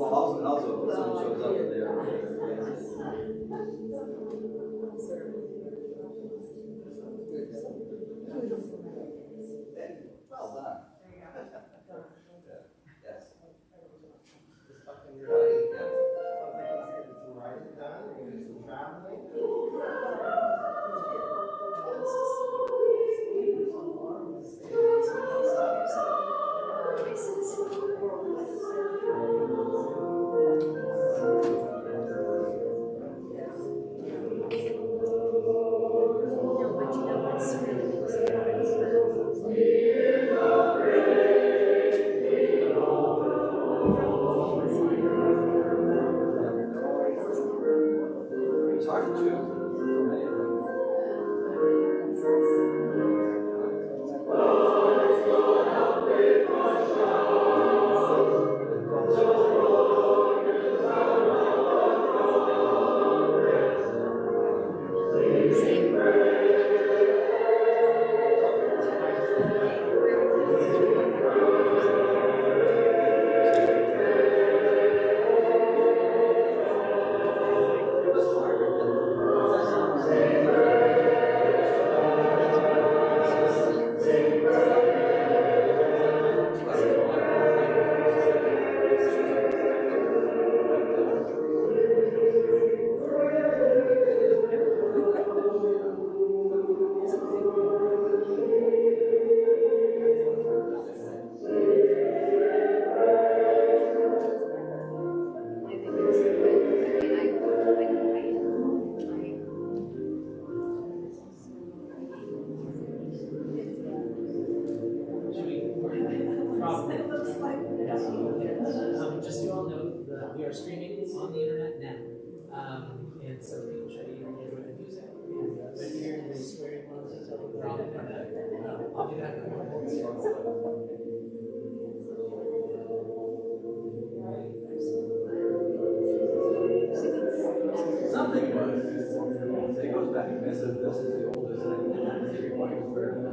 Well, also, if someone shows up and they're well done. Yes. It's hard to choose. So many of them. Just so you all know, we are streaming on the internet now. And so people should be able to enjoy the music. And if you hear the swearing ones, they're on the internet. I'll be back in a moment. Something was. It goes back and this is the oldest thing. Everybody was wearing it.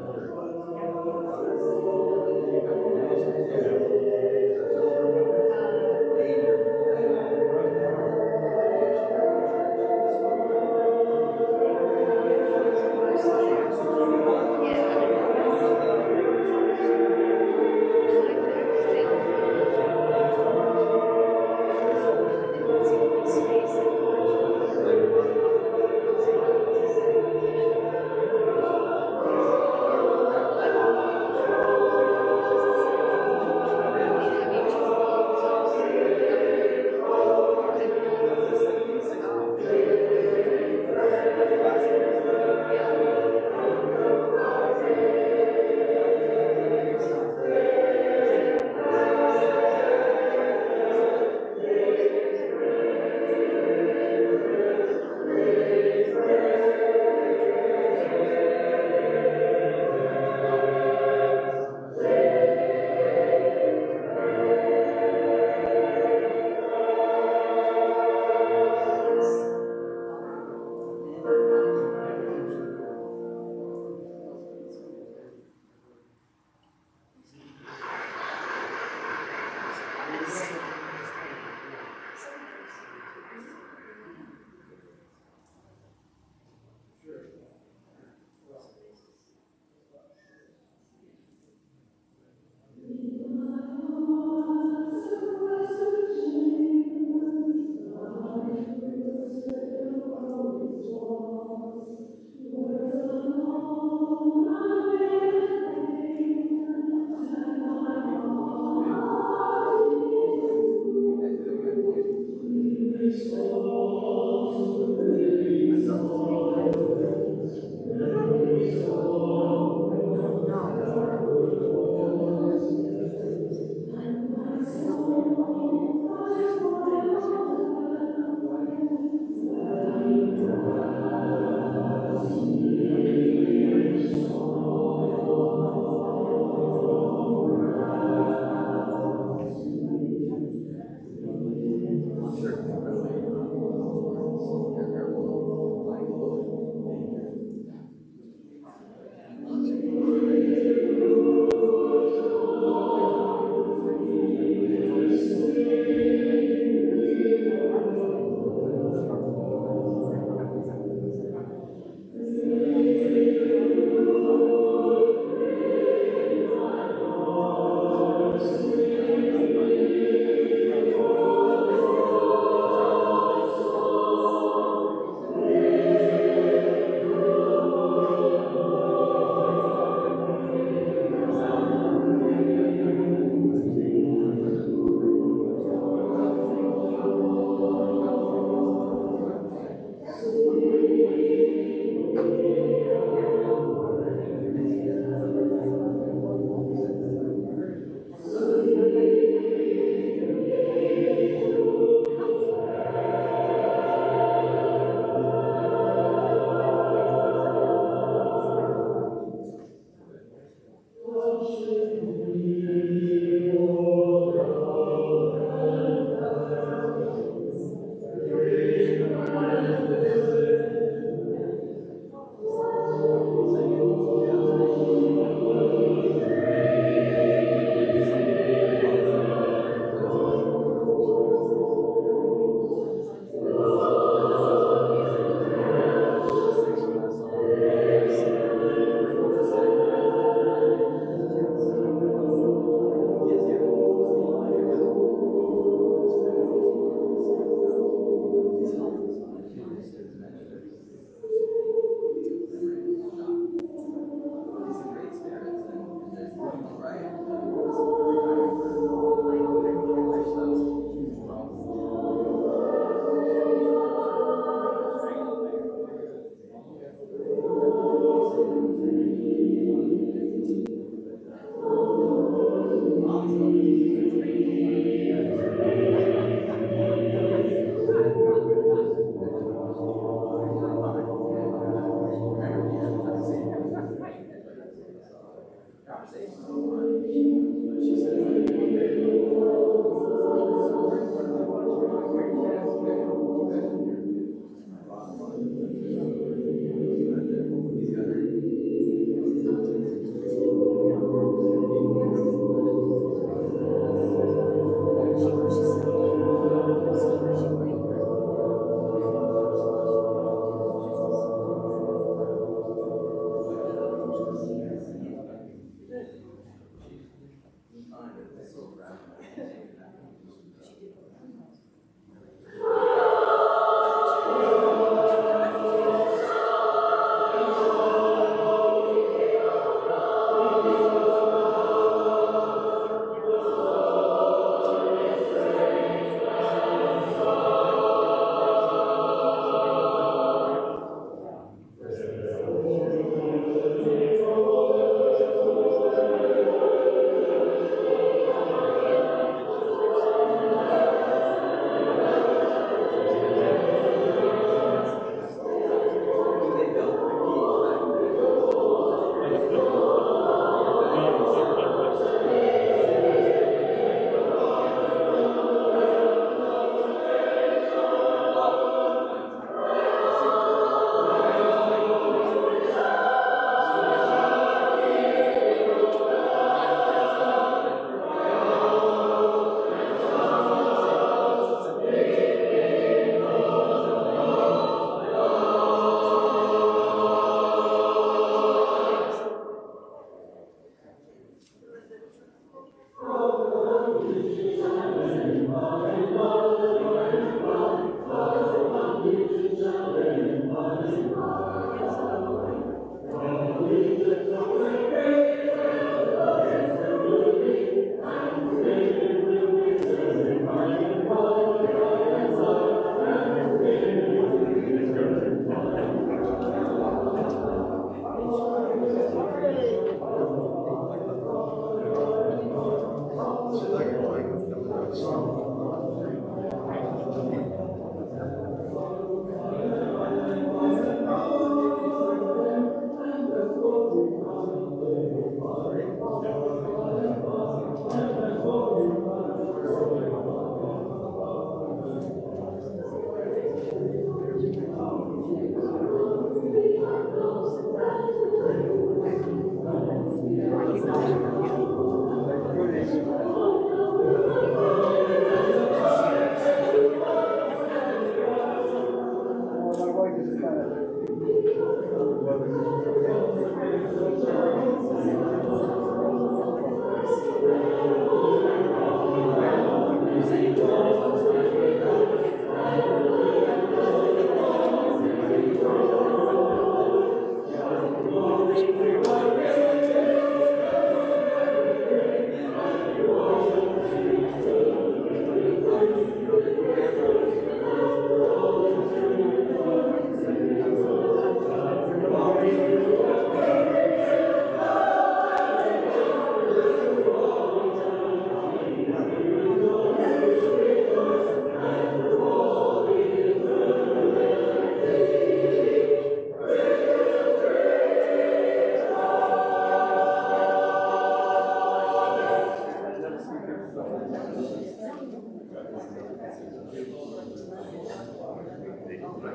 Dr.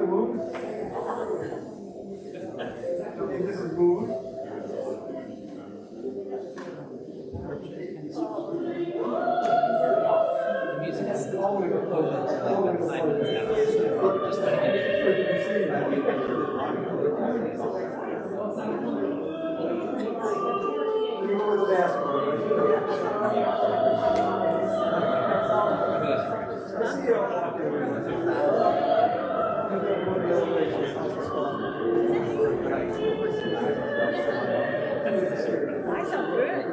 Moon? Okay, this is Moon. The music is always composed like 5 minutes now. Just like I sound good.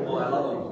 Oh, I love them.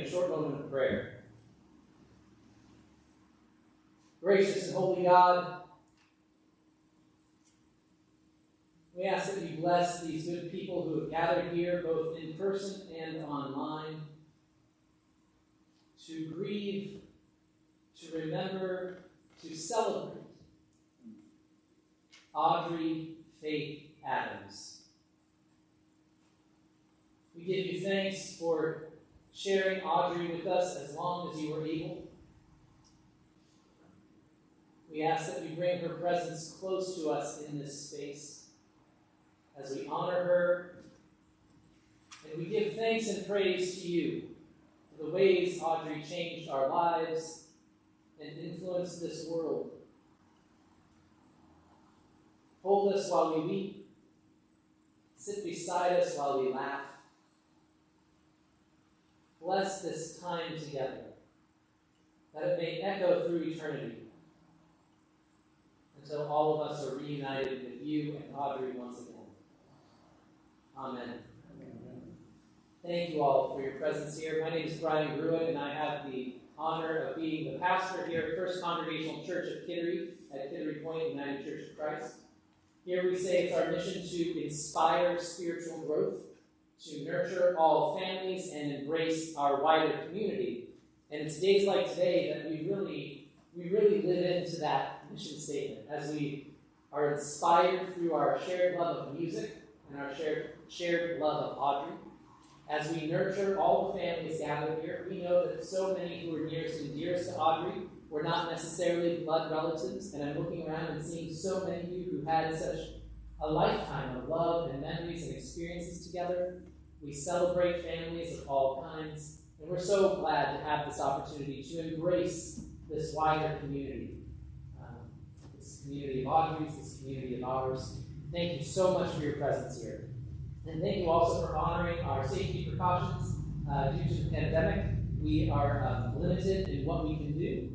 a short moment of prayer. Gracious and holy God, we ask that you bless these good people who have gathered here, both in person and online, to grieve, to remember, to celebrate Audrey Faith Adams. We give you thanks for sharing Audrey with us as long as you were able. We ask that you bring her presence close to us in this space as we honor her, and we give thanks and praise to you for the ways Audrey changed our lives and influenced this world. Hold us while we weep. Sit beside us while we laugh. Bless this time together, that it may echo through eternity until all of us are reunited with you and Audrey once again. Amen. Thank you all for your presence here. My name is Brian Gruen, and I have the honor of being the pastor here at First Congregational Church of Kittery at Kittery Point United Church of Christ. Here we say it's our mission to inspire spiritual growth, to nurture all families, and embrace our wider community. And it's days like today that we really live into that mission statement as we are inspired through our shared love of music and our shared love of Audrey. As we nurture all the families gathered here, we know that so many who are nearest and dearest to Audrey were not necessarily blood relatives, and I'm looking around and seeing so many of you who had such a lifetime of love and memories and experiences together. We celebrate families of all kinds, and we're so glad to have this opportunity to embrace this wider community. This community of Audrey's, this community of ours. Thank you so much for your presence here. And thank you also for honoring our safety precautions. Due to the pandemic, we are limited in what we can do.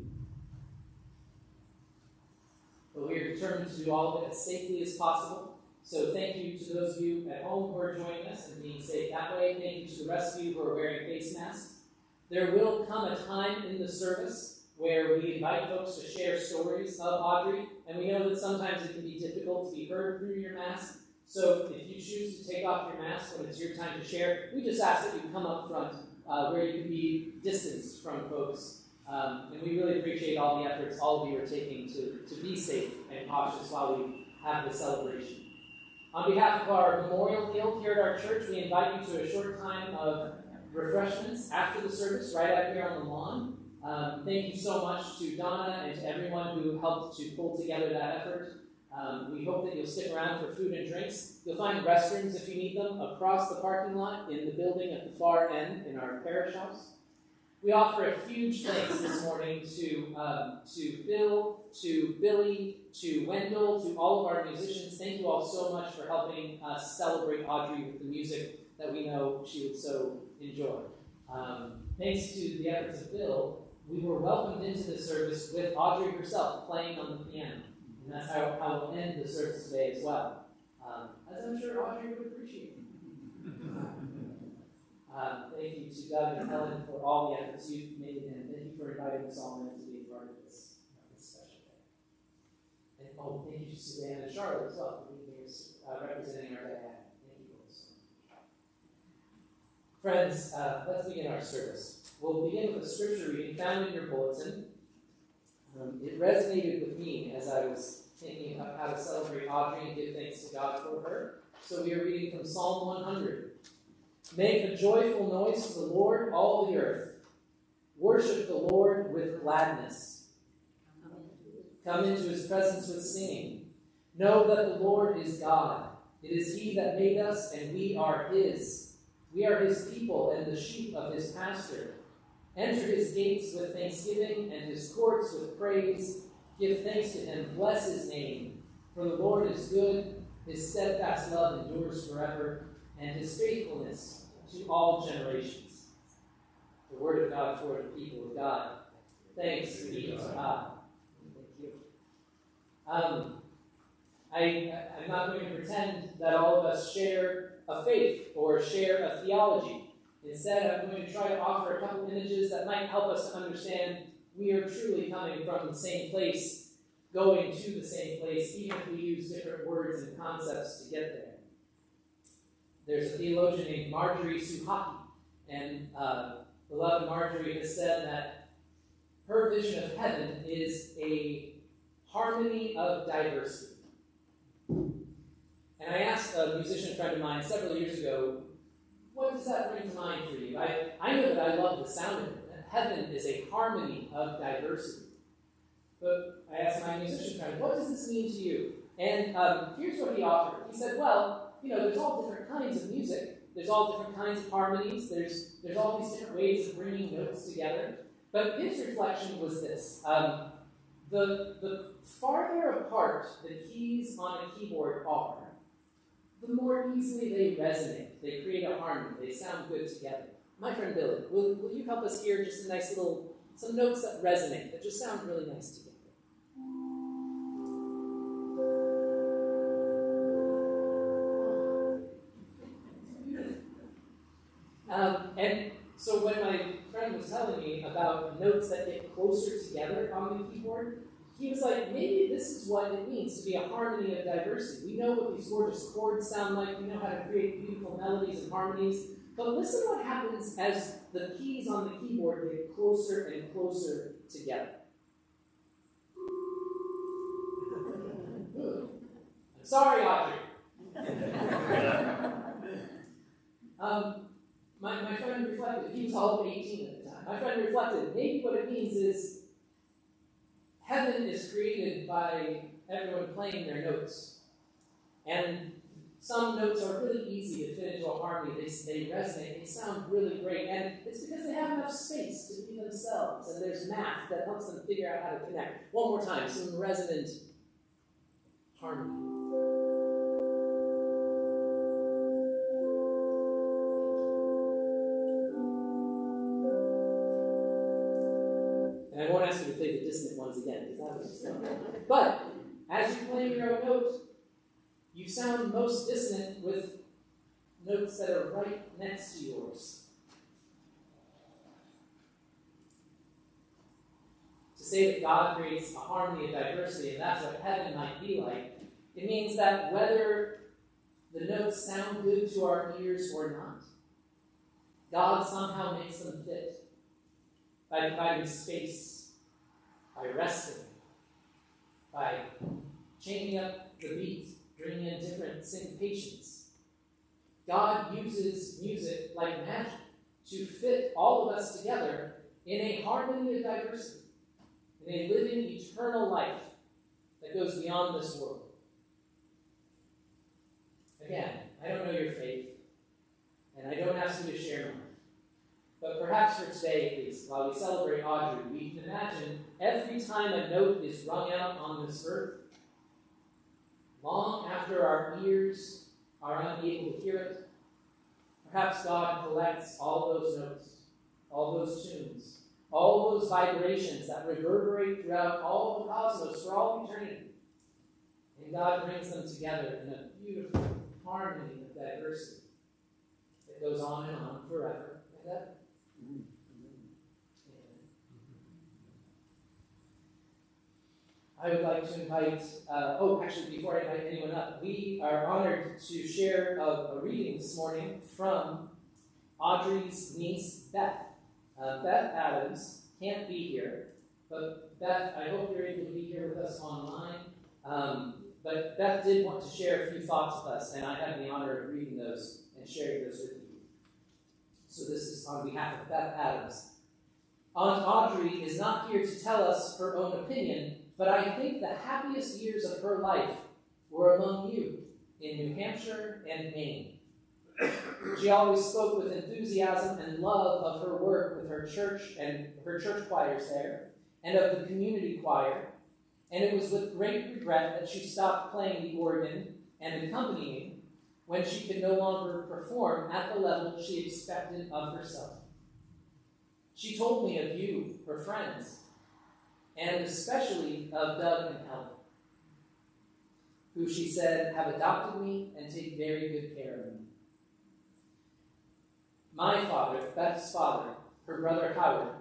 But we are determined to do all of it as safely as possible. So thank you to those of you at home who are joining us and being safe that way. Thank you to the rest of you who are wearing face masks. There will come a time in the service where we invite folks to share stories of Audrey, and we know that sometimes it can be difficult to be heard through your mask. So if you choose to take off your mask when it's your time to share, we just ask that you come up front where you can be distanced from folks. And we really appreciate all the efforts all of you are taking to be safe and cautious while we have this celebration. On behalf of our Memorial Guild here at our church, we invite you to a short time of refreshments after the service right out here on the lawn. Thank you so much to Donna and to everyone who helped to pull together that effort. We hope that you'll stick around for food and drinks. You'll find restrooms if you need them across the parking lot in the building at the far end in our parish house. We offer a huge thanks this morning to Bill, to Billy, to Wendell, to all of our musicians. Thank you all so much for helping us celebrate Audrey with the music that we know she would so enjoy. Thanks to the efforts of Bill, we were welcomed into the service with Audrey herself playing on the piano. And that's how we'll end the service today as well. As I'm sure Audrey would appreciate. Thank you to Doug and Helen for all the efforts you've made, and thank you for inviting us all in to be a part of this special day. And thank you to Suzanne and Charlotte as well for being here representing our dad. Thank you both so much. Friends, let's begin our service. We'll begin with a scripture reading found in your bulletin. It resonated with me as I was thinking about how to celebrate Audrey and give thanks to God for her. So we are reading from Psalm 100. Make a joyful noise to the Lord, all the earth. Worship the Lord with gladness. Come into his presence with singing. Know that the Lord is God. It is he that made us, and we are his. We are his people and the sheep of his pasture. Enter his gates with thanksgiving and his courts with praise. Give thanks to him. Bless his name. For the Lord is good. His steadfast love endures forever, and his faithfulness to all generations. The word of God for the people of God. Thanks be to God. Thank you. I'm not going to pretend that all of us share a faith or share a theology. Instead, I'm going to try to offer a couple images that might help us to understand we are truly coming from the same place, going to the same place, even if we use different words and concepts to get there. There's a theologian named Marjorie Suhaki, and beloved Marjorie has said that her vision of heaven is a harmony of diversity. And I asked a musician friend of mine several years ago, what does that bring to mind for you? I know that I love the sound of it. Heaven is a harmony of diversity. But I asked my musician friend, what does this mean to you? And here's what he offered. He said, well, there's all different kinds of music. There's all different kinds of harmonies. There's all these different ways of bringing notes together. But his reflection was this. The farther apart the keys on a keyboard are, the more easily they resonate. They create a harmony. They sound good together. My friend Billy, will you help us hear just some notes that resonate, that just sound really nice together? And so when my friend was telling me about notes that get closer together on the keyboard, he was like, maybe this is what it means to be a harmony of diversity. We know what these gorgeous chords sound like. We know how to create beautiful melodies and harmonies. But listen to what happens as the keys on the keyboard get closer and closer together. I'm sorry, Audrey. My friend reflected, he was all of 18 at the time. My friend reflected, maybe what it means is heaven is created by everyone playing their notes. And some notes are really easy to fit into a harmony. They resonate. They sound really great. And it's because they have enough space to be themselves. And there's math that helps them figure out how to connect. One more time, some resonant harmony. And I won't ask you to play the dissonant ones again, because that was just fun. But as you play your own note, you sound most dissonant with notes that are right next to yours. To say that God creates a harmony of diversity, and that's what heaven might be like, it means that whether the notes sound good to our ears or not, God somehow makes them fit by dividing space, by resting, by changing up the beat, bringing in different syncopations. God uses music like magic to fit all of us together in a harmony of diversity, in a living, eternal life that goes beyond this world. Again, I don't know your faith, and I don't ask you to share mine. But perhaps for today, at least, while we celebrate Audrey, we can imagine every time a note is rung out on this earth, long after our ears are unable to hear it, perhaps God collects all those notes, all those tunes, all those vibrations that reverberate throughout all the cosmos for all eternity. And God brings them together in a beautiful harmony of diversity that goes on and on forever and ever. I would like to invite, before I invite anyone up, we are honored to share a reading this morning from Audrey's niece, Beth. Beth Adams can't be here, but Beth, I hope you're able to be here with us online. But Beth did want to share a few thoughts with us, and I have the honor of reading those and sharing those with you. So this is on behalf of Beth Adams. Aunt Audrey is not here to tell us her own opinion, but I think the happiest years of her life were among you in New Hampshire and Maine. She always spoke with enthusiasm and love of her work with her church and her church choirs there, and of the community choir, and it was with great regret that she stopped playing the organ and accompanying when she could no longer perform at the level she expected of herself. She told me of you, her friends, and especially of Doug and Helen, who she said have adopted me and take very good care of me. my father, Beth's father, her brother Howard,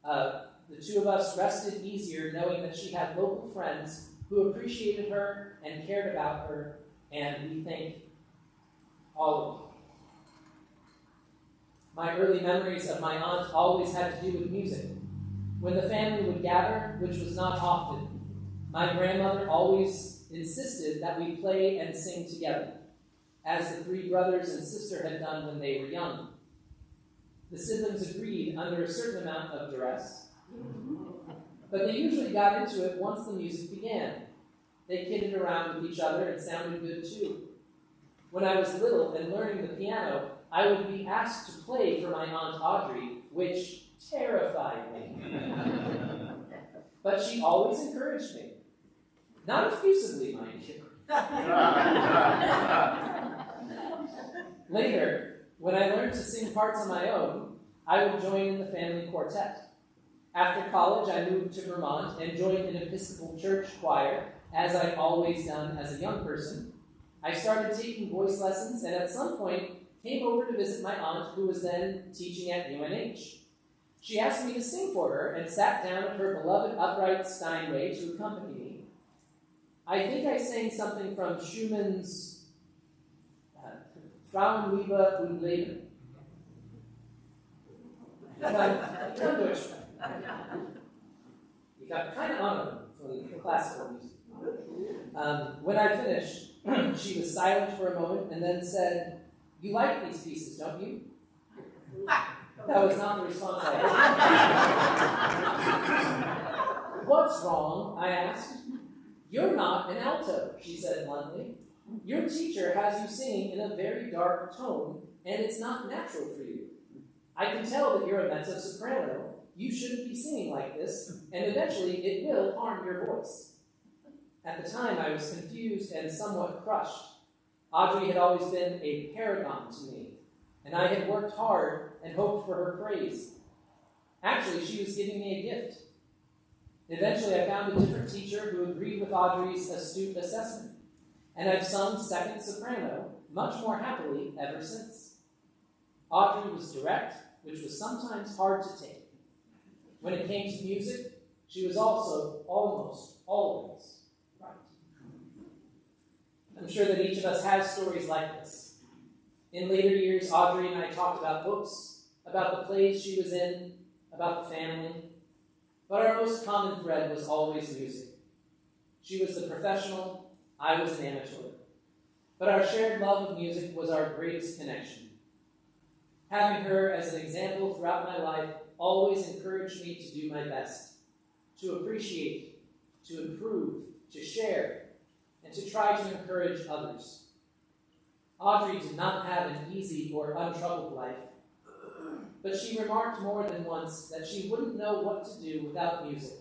the two of us rested easier knowing that she had local friends who appreciated her and cared about her, and we thank all of you. My early memories of my aunt always had to do with music. When the family would gather, which was not often, my grandmother always insisted that we play and sing together, as the three brothers and sister had done when they were young. The siblings agreed under a certain amount of duress, but they usually got into it once the music began. They kidded around with each other and sounded good too. When I was little and learning the piano, I would be asked to play for my Aunt Audrey, which terrified me. But she always encouraged me. Not effusively, mind you. Later, when I learned to sing parts on my own, I would join in the family quartet. After college, I moved to Vermont and joined an Episcopal church choir, as I'd always done as a young person. I started taking voice lessons and at some point came over to visit my aunt, who was then teaching at UNH. She asked me to sing for her and sat down at her beloved upright Steinway to accompany me. I think I sang something from Schumann's Frauenliebe und Leben. You got kind of on from the classical music. When I finished, she was silent for a moment and then said, "You like these pieces, don't you?" That was not the response I had. "What's wrong?" I asked. "You're not an alto," she said bluntly. "Your teacher has you singing in a very dark tone, and it's not natural for you. I can tell that you're a mezzo-soprano. You shouldn't be singing like this, and eventually it will harm your voice." At the time, I was confused and somewhat crushed. Audrey had always been a paragon to me, and I had worked hard and hoped for her praise. Actually, she was giving me a gift. Eventually, I found a different teacher who agreed with Audrey's astute assessment, and I've sung second soprano much more happily ever since. Audrey was direct, which was sometimes hard to take. When it came to music, she was also almost always right. I'm sure that each of us has stories like this. In later years, Audrey and I talked about books, about the plays she was in, about the family, but our most common thread was always music. She was the professional, I was an amateur. But our shared love of music was our greatest connection. Having her as an example throughout my life always encouraged me to do my best, to appreciate, to improve, to share, and to try to encourage others. Audrey did not have an easy or untroubled life, but she remarked more than once that she wouldn't know what to do without music.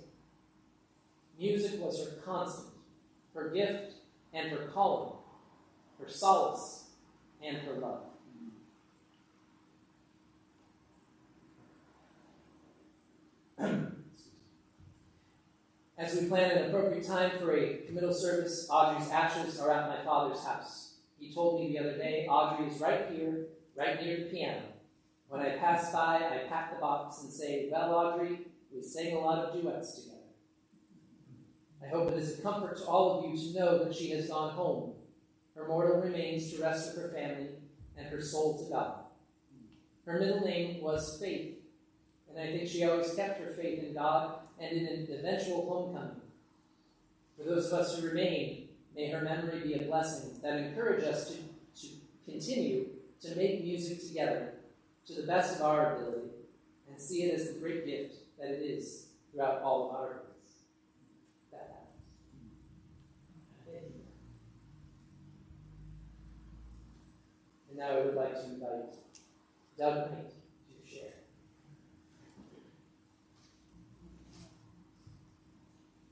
Music was her constant, her gift and her calling, her solace and her love. As we plan an appropriate time for a committal service, Audrey's ashes are at my father's house. He told me the other day, "Audrey is right here, right near the piano. When I pass by, I pat the box and say, 'Well, Audrey, we sang a lot of duets together.' I hope it is a comfort to all of you to know that she has gone home, her mortal remains to rest with her family, and her soul to God. Her middle name was Faith, and I think she always kept her faith in God and in an eventual homecoming. For those of us who remain, may her memory be a blessing that encourage us to continue to make music together to the best of our ability and see it as the great gift that it is throughout all of our lives." That happens. And now I would like to invite Doug Knight to share.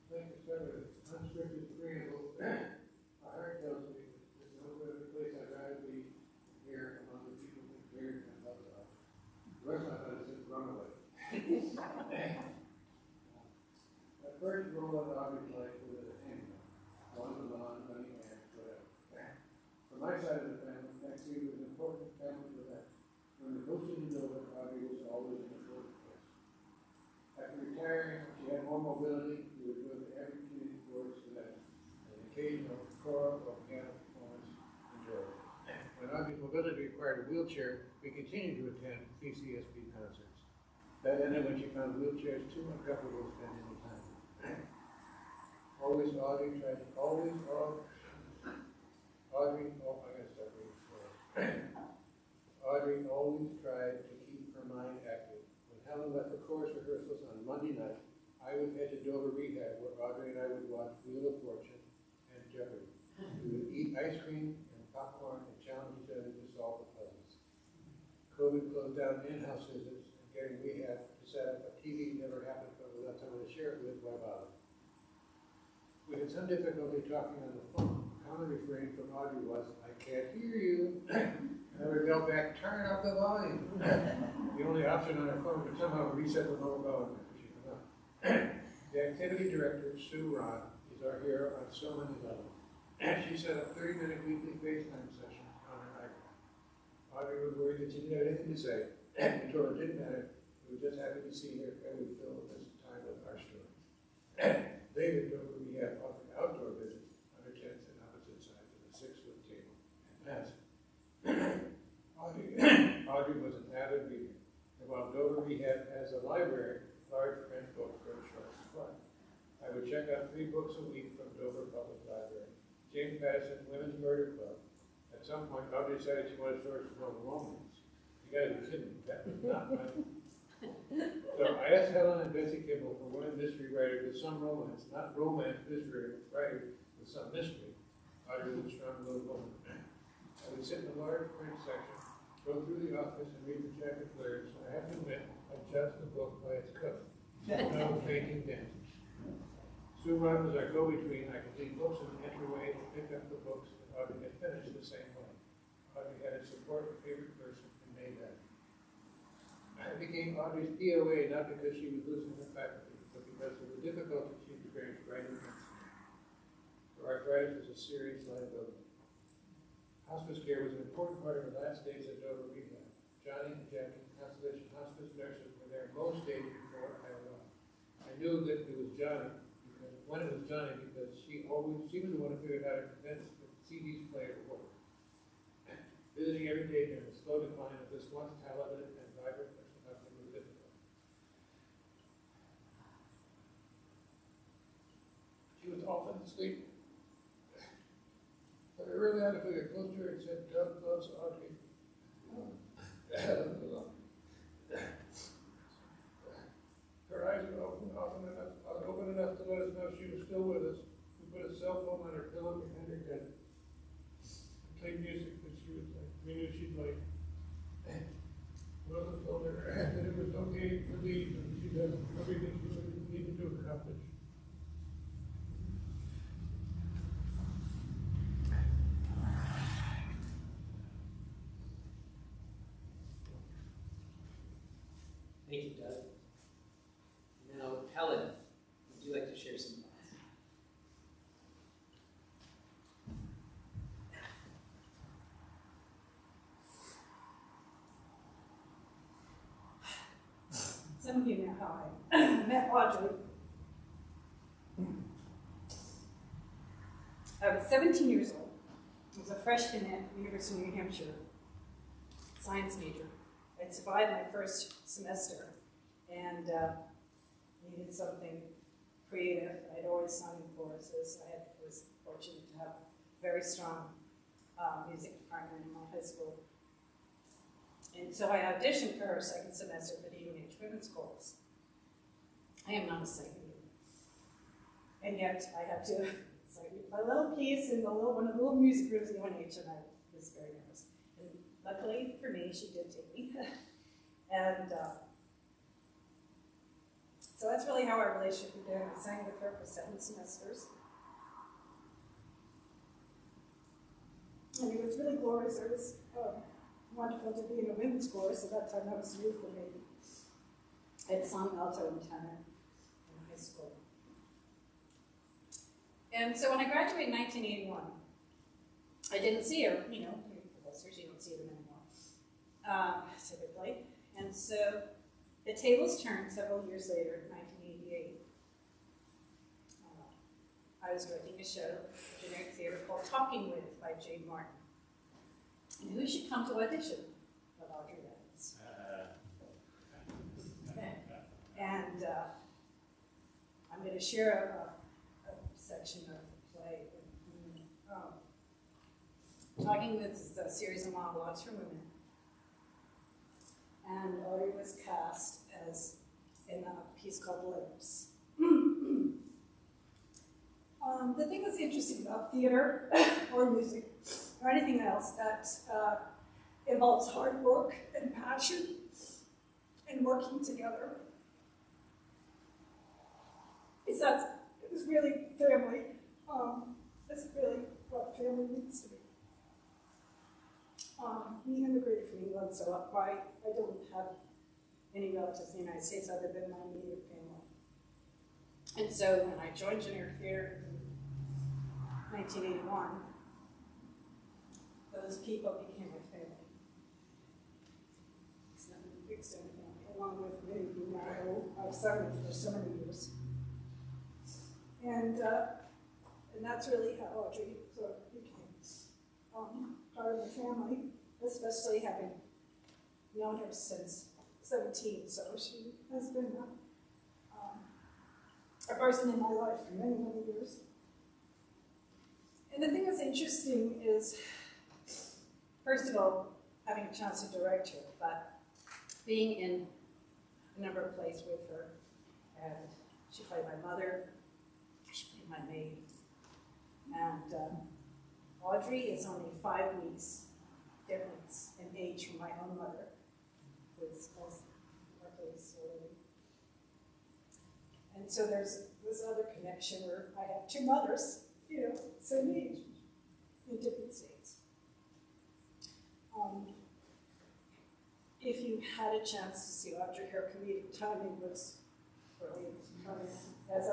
Thank you, sir. Unscripted preamble. My heart tells me that there's no better place I'd rather be here among the people who care and love God. The rest of my life is run away. At first, roll out Audrey's life with a handgun. One was on, money, and whatever. From my side of the family, Thanksgiving was an important family event. When we hosted in Nova, Audrey was always in the fourth place. After retiring, she had more mobility. We would go to every community sports event, and an occasional choral or piano performance enjoyed. When Audrey's mobility required a wheelchair, we continued to attend PCSB concerts. That ended when she found wheelchairs too uncomfortable to spend any time. Audrey tried, I gotta start reading slow. Audrey always tried to keep her mind active. When Helen left the chorus rehearsals on Monday night, I would head to Dover Rehab, where Audrey and I would watch Wheel of Fortune and Jeopardy. We would eat ice cream and popcorn and challenge each other to solve the puzzles. COVID closed down in-house visits, and getting rehab to set up a TV never happened, but without someone to share it with, why bother? We had some difficulty talking on the phone. A common refrain from Audrey was, "I can't hear you." And I would yell back, "Turn up the volume." The only option on her phone could somehow reset the low volume after she hung up. The activity director, Sue Ron, is our hero on so many levels. She set up 30-minute weekly FaceTime sessions on her iPad. Audrey was worried that she didn't have anything to say. We told her it didn't matter. We were just happy to see her, and we filled this time with our stories. Later, Dover, we had offered outdoor visits under tents and opposite sides of a 6-foot table and mess. Audrey was an avid reader, and while Dover Rehab has a library, large print books were in short supply. I would check out 3 books a week from Dover Public Library. James Madison Women's Murder Club. At some point, Audrey decided she wanted stories from Roman romance. You gotta be kidding me, that was not my. So I asked Helen and Bessie Kimball for women mystery writer with some romance, not romance mystery writer with some mystery. Audrey was a strong little woman. I would sit in the large print section, go through the office and read the chapter clears. I have to admit, I judged the book by its cover. No faking dances. Sue Ron was our go-between. I could leave books in the entryway and pick up the books that Audrey had finished the same way. Audrey had a support favorite person and made that. I became Audrey's POA not because she was losing her faculty, but because of the difficulty she experienced writing against me. Her arthritis was a serious liability. Hospice care was an important part of her last days at Dover Rehab. Johnny and Jackie, Constellation Hospice nurses, were there most days before I arrived. I knew that it was Johnny, because she was the one who figured out how to convince the CD's player to work. Visiting every day during the slow decline of this once talented and vibrant nursing hospital was difficult. She was often asleep. But I really had to get close to her and said, "Doug loves Audrey." Her eyes were open enough to let us know she was still with us. We put a cell phone on her pillow behind her head. We played music that she would like. We knew she'd like. Wilson told her that it was okay to leave and she'd have everything she needed to accomplish. Thank you, Doug. Now, Helen, would you like to share some thoughts? Some of you know how I met Audrey. I was 17 years old. I was a freshman at the University of New Hampshire, science major. I'd survived my first semester and needed something creative. I'd always sung in choruses. I was fortunate to have a very strong music department in my high school. And so I auditioned for her second semester for the UNH Women's Chorus. I am not a singer, and yet I had to sing a little piece in one of the little music rooms at UNH, and I was very nervous. And luckily for me, she did take me. And so that's really how our relationship began. I sang with her for 7 semesters. And it was really glorious. It was wonderful to be in a women's chorus. At that time, that was new for me. I had sung alto and tenor in high school. And so when I graduated in 1981, I didn't see her, professors, you don't see them anymore. typically. And so the tables turned several years later, in 1988. I was directing a show at Generic Theatre called Talking With by Jane Martin. And who should come to audition but Audrey. And I'm going to share a section of the play. Talking With is a series of monologues for women. And Audrey was cast as in a piece called Lips. The thing that's interesting about theater or music or anything else that involves hard work and passion and working together is that it was really family. This is really what family means to me. We immigrated from England, so I don't have any relatives in the United States other than my immediate family. And so when I joined Generic Theatre in 1981, those people became my family. Extended family, along with many people I've served for so many years. And that's really how Audrey sort of became part of the family, especially having known her since 17, so she has been a person in my life for many, many years. And the thing that's interesting is, first of all, having a chance to direct her, but being in a number of plays with her, and she played my mother, she played my maid, and Audrey is only 5 weeks difference in age from my own mother, who's already. And so there's this other connection where I have two mothers, same age, in different states. If you had a chance to see Audrey, her comedic timing was brilliant, as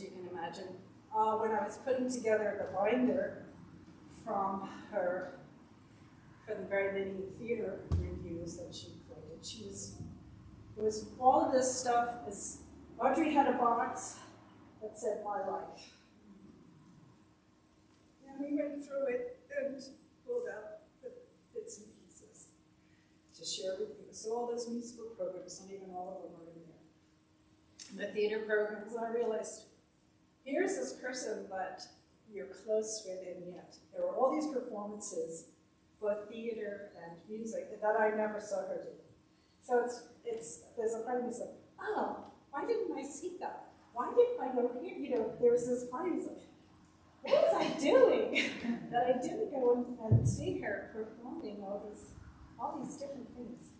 you can imagine. When I was putting together the binder from her, for the very many theater reviews that she created, it was all of this stuff. Audrey had a box that said "My Life," and we went through it and pulled out the bits and pieces to share with you. So all those musical programs, not even all of them are in there. The theater programs, I realized, here's this person, but you're close with him yet. There were all these performances, both theater and music, that I never saw her do. So there's a part of me that's like, oh, why didn't I see that? Why didn't I go here? There was this part of me that's like, what was I doing that I didn't go and see her performing all these different things?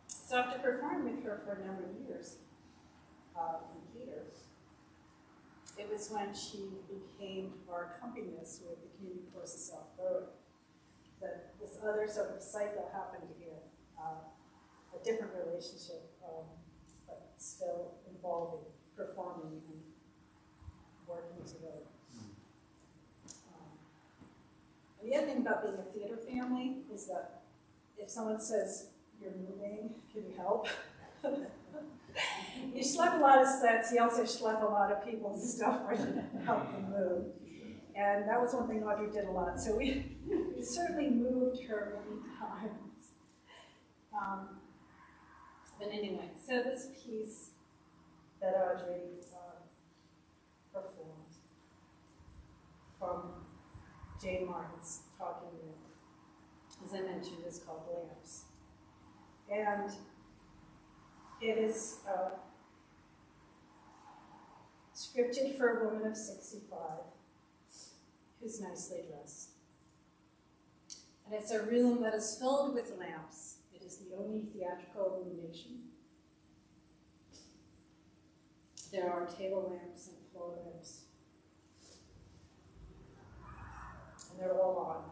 So after performing with her for a number of years in theater, it was when she became our accompanist with the Community Course of South Berwick that this other sort of cycle happened again, a different relationship, but still involving performing and working together. And the other thing about being a theater family is that if someone says, "You're moving, can you help?" You schlep a lot of sets, you also schlep a lot of people's stuff for to help them move. And that was one thing Audrey did a lot. So we certainly moved her many times. But anyway, so this piece that Audrey performed from Jane Martin's Talking With, as I mentioned, is called Lamps. And it is scripted for a woman of 65 who's nicely dressed. And it's a room that is filled with lamps. It is the only theatrical illumination. There are table lamps and floor lamps. And they're all on.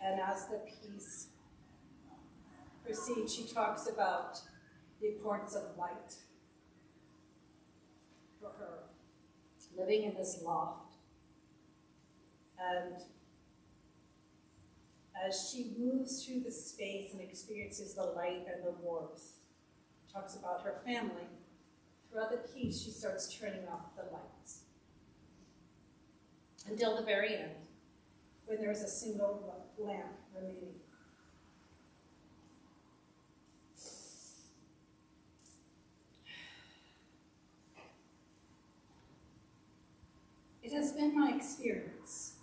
And as the piece proceeds, she talks about the importance of light for her, living in this loft and as she moves through the space and experiences the light and the warmth. Talks about her family. Throughout the piece, she starts turning off the lights. Until the very end, when there is a single lamp remaining. It has been my experience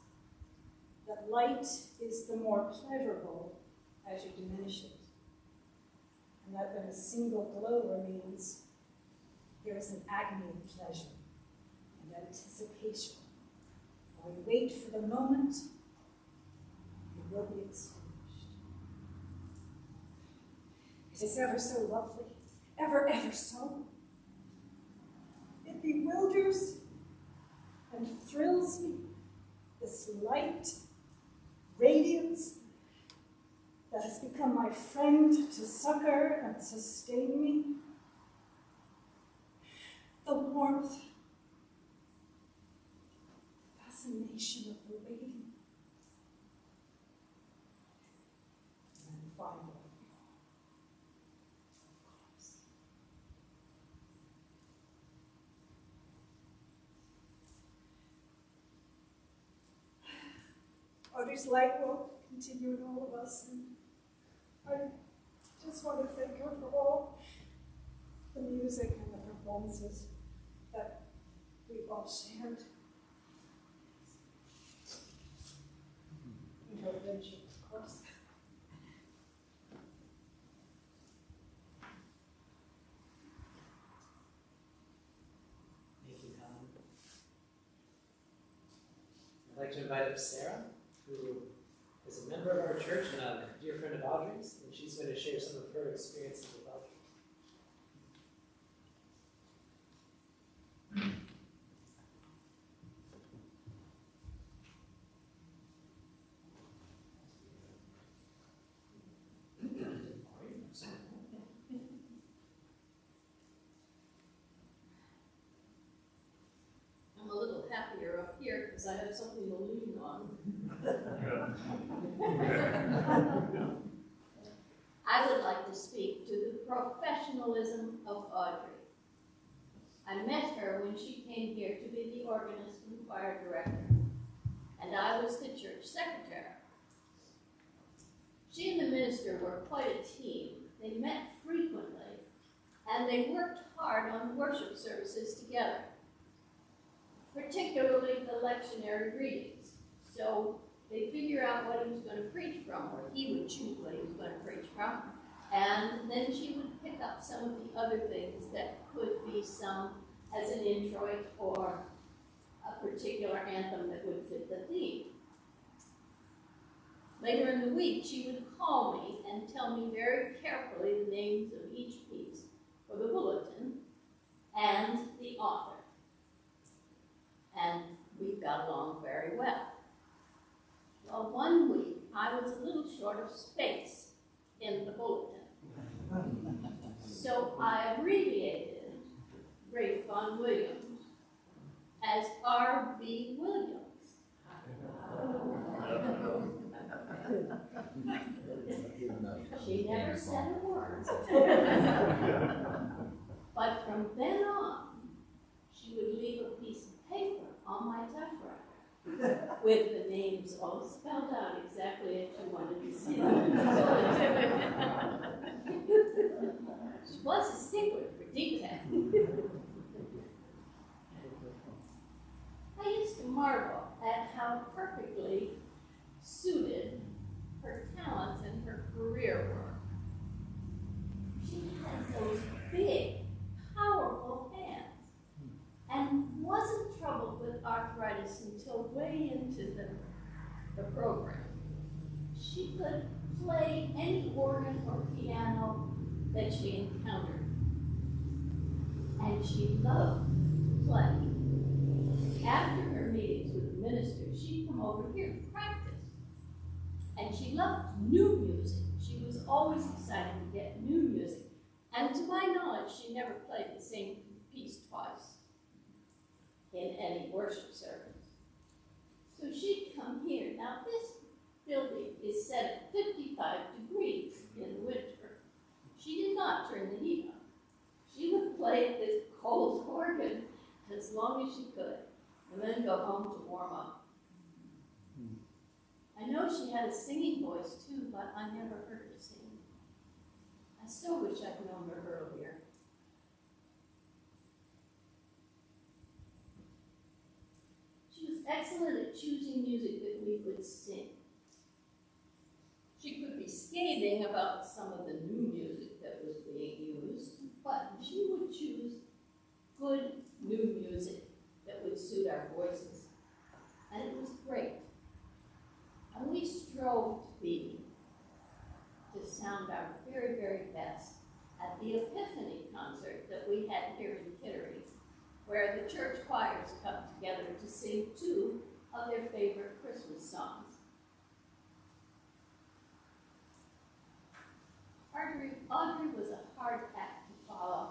that light is the more pleasurable as you diminish it, and that when a single glow remains, there is an agony of pleasure and anticipation. While we wait for the moment, it will be extinguished. It is ever so lovely, ever, ever so. It bewilders and thrills me, this light, radiance that has become my friend to succor and sustain me. The warmth, the fascination of the waiting, and finally, of course. Audrey's light will continue in all of us, and I just want to thank her for all the music and the performances that we've all shared. And her friendship, of course. Thank you, Colin. I'd like to invite up Sarah, who is a member of our church and a dear friend of Audrey's, and she's going to share some of her experiences with Audrey. I'm a little happier up here because I have something to lean on. I would like to speak to the professionalism of Audrey. I met her when she came here to be the organist and choir director, and I was the church secretary. She and the minister were quite a team. They met frequently, and they worked hard on worship services together, particularly the lectionary readings. So they'd figure out what he was going to preach from, or he would choose what he was going to preach from, and then she would pick up some of the other things that could be sung as an introit or a particular anthem that would fit the theme. Later in the week, she would call me and tell me very carefully the names of each piece for the bulletin and the author. And we got along very well. Well, one week, I was a little short of space in the bulletin. So I abbreviated Ralph Vaughan Williams as R.V. Williams. She never said a word. But from then on, she would leave a piece of paper on my typewriter with the names all spelled out exactly as she wanted to see them. She was a stickler for detail. I used to marvel at how perfectly suited her talents and her career were. She had those big, powerful hands and wasn't troubled with arthritis until way into the program. She could play any organ or piano that she encountered. And she loved playing. After her meetings with the minister, she'd come over here and practice. And she loved new music. She was always excited to get new music. And to my knowledge, she never played the same piece twice in any worship service. So she'd come here. Now, this building is set at 55 degrees in the winter. She did not turn the heat on. She would play this cold organ as long as she could, and then go home to warm up. I know she had a singing voice too, but I never heard her sing. I so wish I'd known her earlier. She was excellent at choosing music that we would sing. She could be scathing about some of the new music that was being used, but she would choose good new music that would suit our voices. And it was great. And we strove to sound our very, very best at the Epiphany concert that we had here in Kittery, where the church choirs come together to sing two of their favorite Christmas songs. Audrey was a hard act to follow.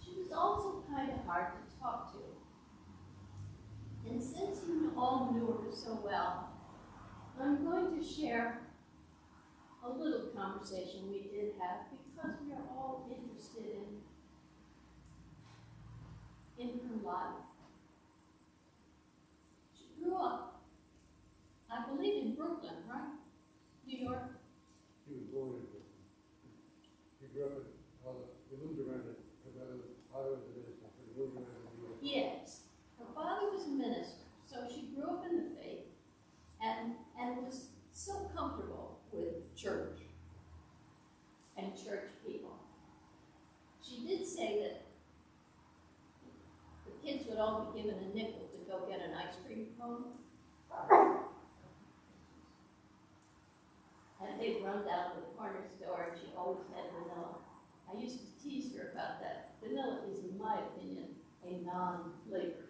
She was also kind of hard to talk to. And since you all knew her so well, I'm going to share a little conversation we did have because we are all interested in her life. She grew up, I believe, in Brooklyn, right? New York? She was born in Brooklyn. She grew up in, they moved around it. Her father was a minister, so they moved around in New York. Yes. Her father was a minister, so she grew up in the faith and was so comfortable with church and church people. She did say that the kids would all be given a nickel to go get an ice cream cone. And they'd run down to the corner store and she always had vanilla. I used to tease her about that. Vanilla is, in my opinion, a non-flavor.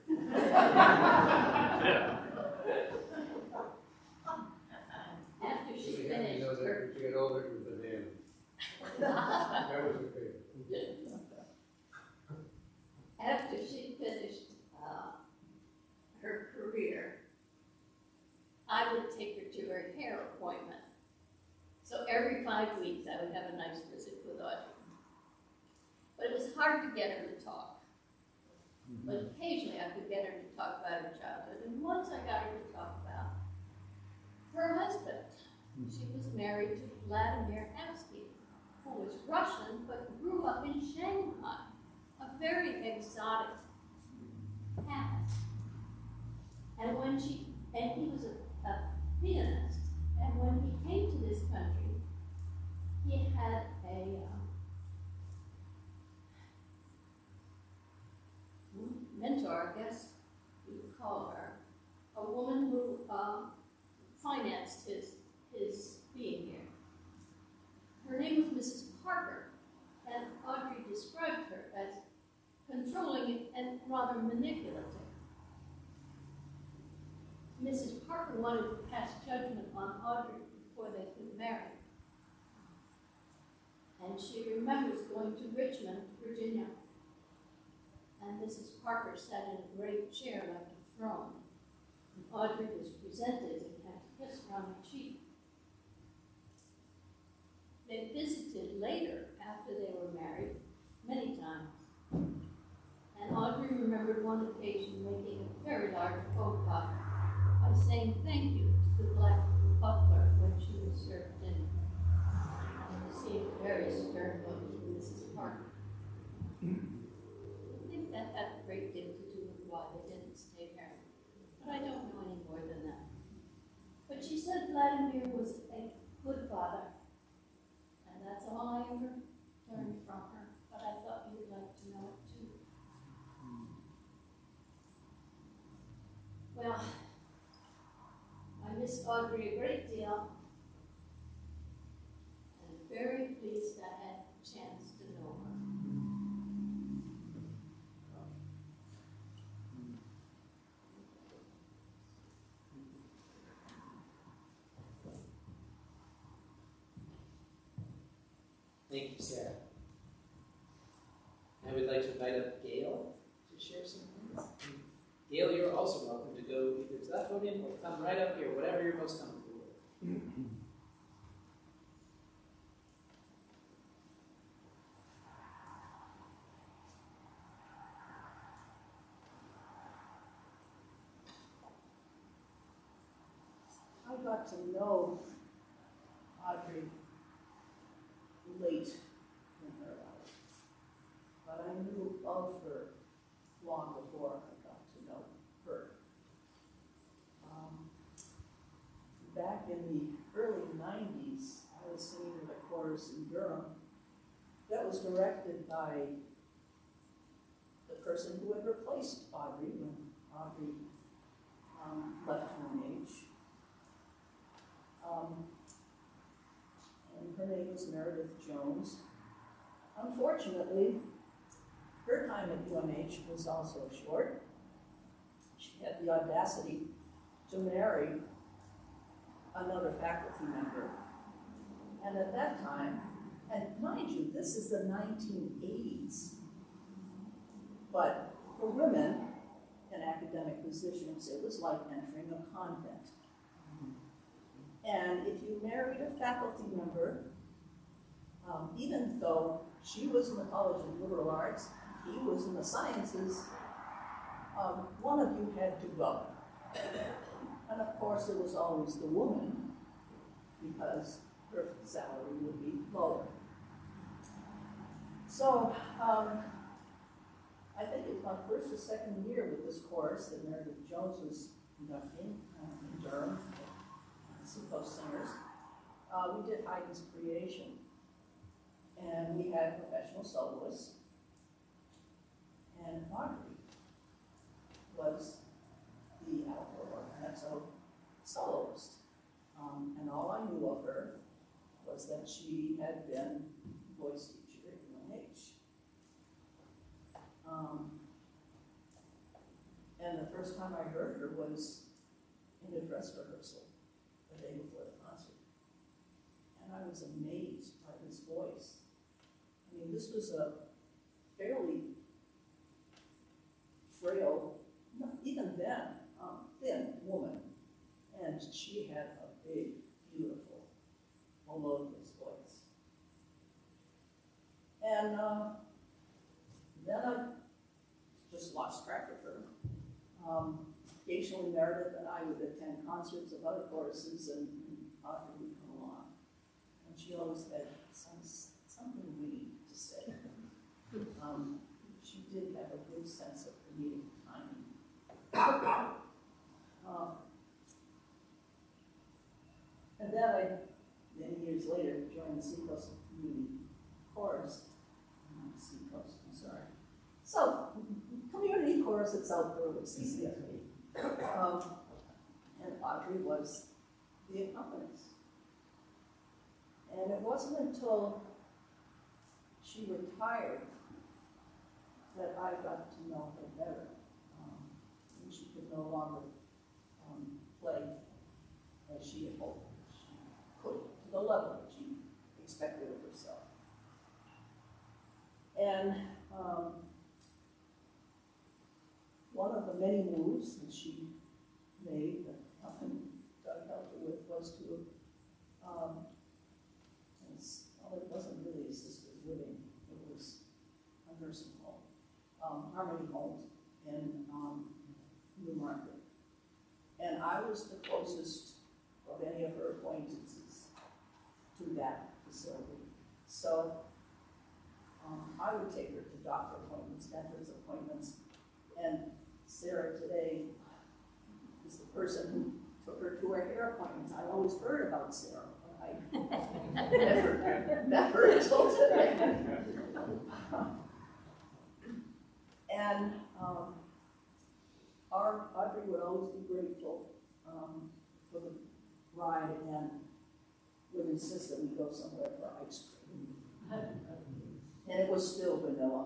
After she finished her... She got older, it was banana. That was her favorite. After she finished her career, I would take her to her hair appointment. So every 5 weeks, I would have a nice visit with Audrey. But it was hard to get her to talk. But occasionally, I could get her to talk about her childhood. And once I got her to talk about her husband. She was married to Vladimir Avsky, who was Russian but grew up in Shanghai, a very exotic past. And he was a pianist. And when he came to this country, he had a mentor, I guess you would call her, a woman who financed his being here. Her name was Mrs. Parker, and Audrey described her as controlling and rather manipulative. Mrs. Parker wanted to pass judgment on Audrey before they could marry. And she remembers going to Richmond, Virginia. And Mrs. Parker sat in a great chair like a throne. And Audrey was presented and had a kiss her on the cheek. They visited later, after they were married, many times. And Audrey remembered one occasion making a very large faux pas by saying thank you to the black butler when she was served dinner. And received a very stern look from Mrs. Parker. I think that had a great deal to do with why they didn't stay married. But I don't know any more than that. But she said Vladimir was a good father. And that's all I ever learned from her. But I thought you would like to know it too. Well, I miss Audrey a great deal. And I'm very pleased I had a chance to know her. Thank you, Sarah. I would like to invite up Gail to share some things. Gail, you're also welcome to go either to that podium or come right up here, whatever you're most comfortable with. I got to know Audrey late in her life, but I knew of her long before I got to know her. Back in the early 90s, I was singing at a chorus in Durham that was directed by the person who had replaced Audrey when Audrey left UNH. And her name was Meredith Jones. Unfortunately, her time at UNH was also short. She had the audacity to marry another faculty member. And at that time, and mind you, this is the 1980s, but for women in academic positions, it was like entering a convent. And if you married a faculty member, even though she was in the College of Liberal Arts, he was in the sciences, one of you had to go. And of course, it was always the woman, because her salary would be lower. So, I think it was my first or second year with this course that Meredith Jones was conducting in Durham, Seacoast Singers. We did Haydn's Creation, and we had professional soloists, and Audrey was the alto organetto soloist. And all I knew of her was that she had been voice teacher at UNH. And the first time I heard her was in a dress rehearsal the day before the concert. And I was amazed by this voice. I mean, this was a fairly frail, even then, thin woman. And she had a big, beautiful, melodious voice. And then I just lost track of her. Occasionally Meredith and I would attend concerts of other choruses, and Audrey would come along. And she always had something witty to say. She did have a good sense of comedic timing. And then I, many years later, joined the Seacoast Community Chorus. Seacoast, I'm sorry. So, community chorus at South Berwick, CCFA. And Audrey was the accompanist. And it wasn't until she retired that I got to know her better. And she could no longer play as she had hoped she could, to the level that she expected of herself. And one of the many moves that she made that often Doug helped her with was to, well, it wasn't really assisted living, it was a nursing home, Harmony Homes in Newmarket. And I was the closest of any of her acquaintances to that facility. So I would take her to doctor appointments, dentist appointments, and Sarah today is the person who took her to her hair appointments. I always heard about Sarah, but I never met her until today. And our Audrey would always be grateful for the ride, and would insist that we go somewhere for ice cream. And it was still vanilla.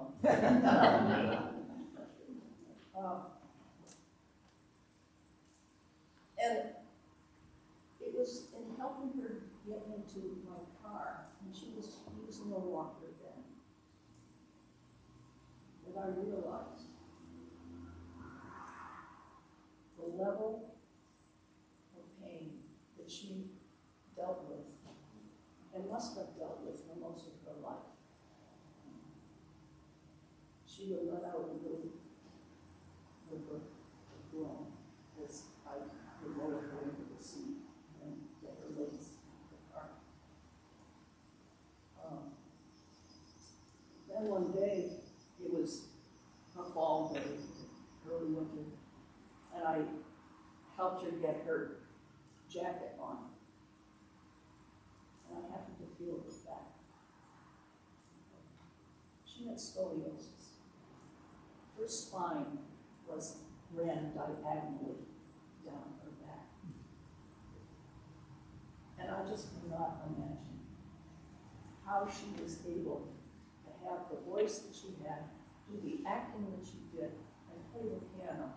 And it was in helping her get into my car, and she was using a walker then, that I realized the level of pain that she she would let out a little whimper, groan, as I would lower her into the seat and get her legs in the car. Then one day, it was a fall day, early winter, and I helped her get her jacket on. And I happened to feel her back. She had scoliosis. Her spine ran diagonally down her back. And I just cannot imagine how she was able to have the voice that she had, do the acting that she did, and play the piano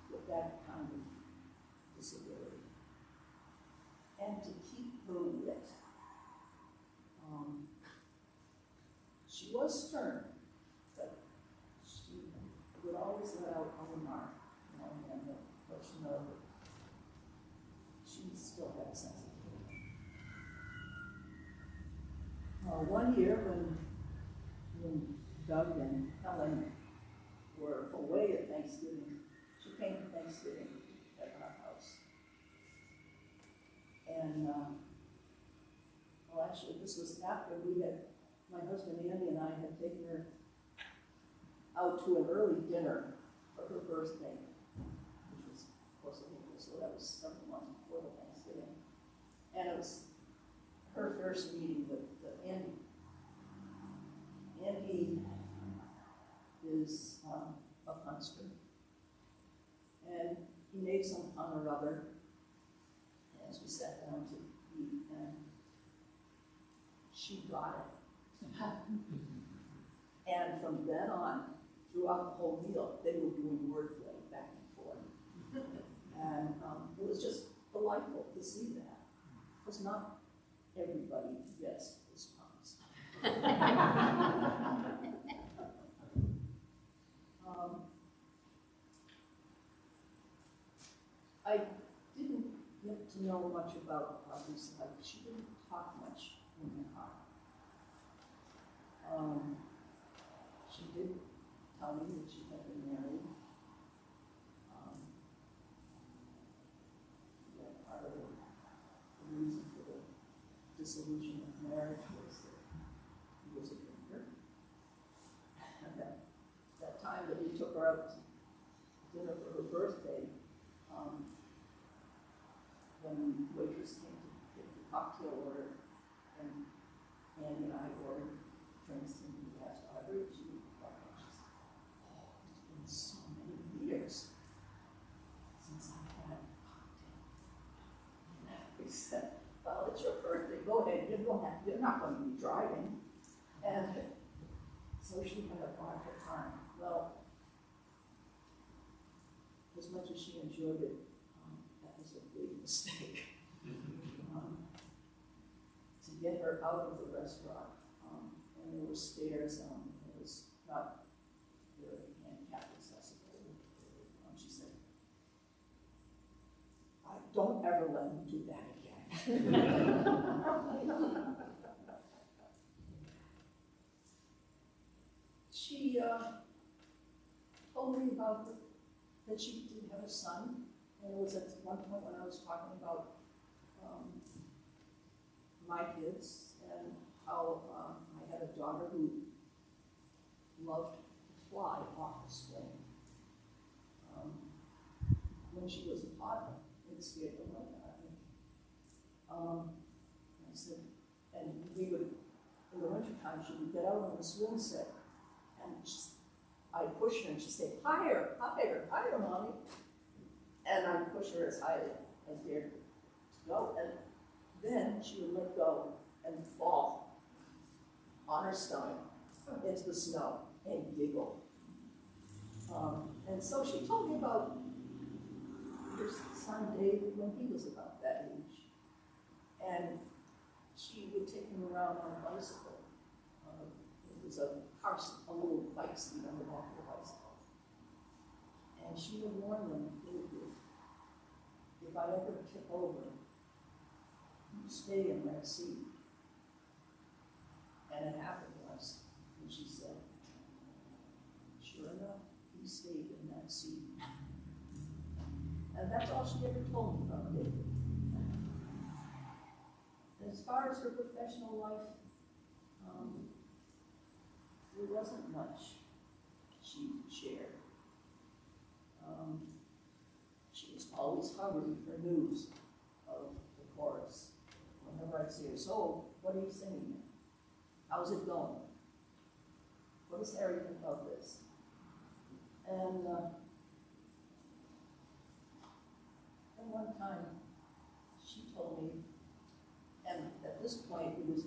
with that kind of disability. And to keep her wit. She was stern, but she would always let out a remark, and let you know that she still had a sense of humor. One year when Doug and Helen were away at Thanksgiving, she came to Thanksgiving at our house. And, well, actually, this was after my husband Andy and I had taken her out to an early dinner for her birthday, which was, of course, in April, so that was several months before the Thanksgiving. And it was her first meeting with Andy. Andy is a punster, and he made some pun or other as we sat down to eat, and she got it. And from then on, throughout the whole meal, they were doing wordplay back and forth. And it was just delightful to see that, because not everybody gets those puns. I didn't get to know much about Audrey's life. She didn't talk much in the car. She did tell me that she had been married. That part of the reason for the dissolution of marriage was that he was a drinker. And that time that we took her out to dinner for her birthday, when the waitress came to get the cocktail order, and Andy and I ordered drinks, and we asked Audrey, she said, oh, it's been so many years since I've had a cocktail. And we said, well, it's your birthday, go ahead, you're not going to be driving. And so she had a vodka time. Well, as much as she enjoyed it, that was a big mistake. To get her out of the restaurant, and there were stairs, it was not very handicap accessible. She said, don't ever let me do that again. She told me about that she did have a son, and it was at one point when I was talking about my kids and how I had a daughter who loved to fly off the swing. When she was a toddler, it scared the life out of me. I said, and we would, in the wintertime, she would get out on the swing set, and I'd push her, and she'd say, higher, higher, higher, Mommy. And I'd push her as high as dared to go. And then she would let go and fall on her stomach into the snow and giggle. And so she told me about her son David when he was about that age. And she would take him around on a bicycle. It was a little bike seat on the back of the bicycle. And she would warn them, if I ever tip over, you stay in that seat. And it happened once, and she said, he stayed in that seat. And that's all she ever told me about David. As far as her professional life, there wasn't much she shared. She was always hungry for news of the chorus. Whenever I'd see her, so what are you singing? How's it going? What does Harry think about this? And one time she told me, and at this point it was